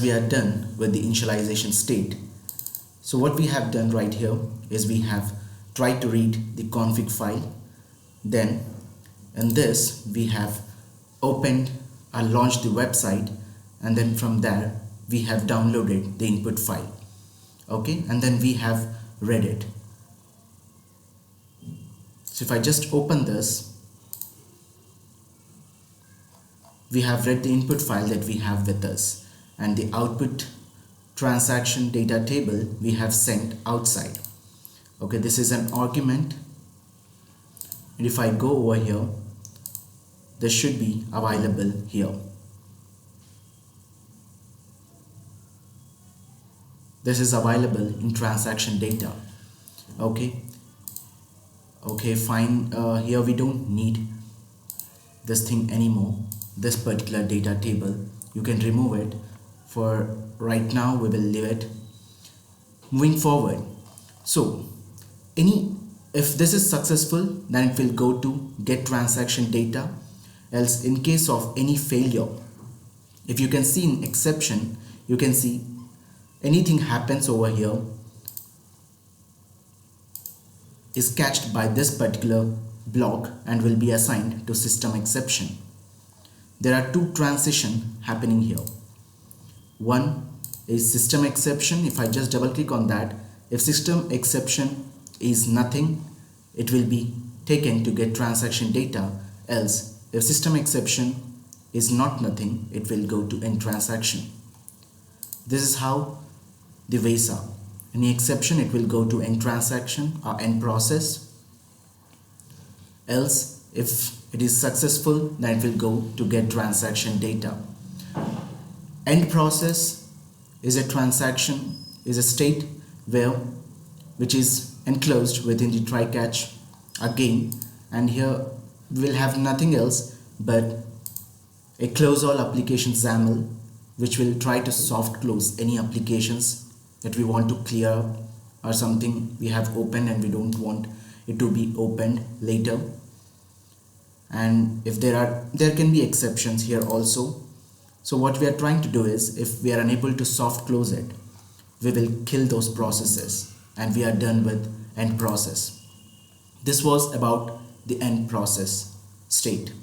We are done with the initialization state. So what we have done right here is we have tried to read the config file. Then in this we have opened or launched the website, and then from there we have downloaded the input file. Okay, and then we have read it. So if I just open this, we have read the input file that we have with us, and the output transaction data table we have sent outside. Okay, this is an argument, and if I go over here, this should be available here. This is available in transaction data. Okay, fine. Here we don't need this thing anymore, this particular data table. You can remove it. For right now we will leave it. Moving forward, so if this is successful, then it will go to get transaction data. Else, in case of any failure, if you can see in exception, you can see anything happens over here is catched by this particular block and will be assigned to system exception. There are two transitions happening here. One is system exception. If I just double click on that, if system exception is nothing, it will be taken to get transaction data. Else, if system exception is not nothing, it will go to end transaction. This is how the ways are. Any exception, it will go to end transaction or end process. Else, if it is successful, then it will go to get transaction data. End process is a transaction, is a state which is enclosed within the try catch again, and here we will have nothing else but a close all application XAML, which will try to soft close any applications that we want to clear up, or something we have opened and we don't want it to be opened later. And if there can be exceptions here also. So what we are trying to do is, if we are unable to soft close it, we will kill those processes and we are done with end process. This was about the end process state.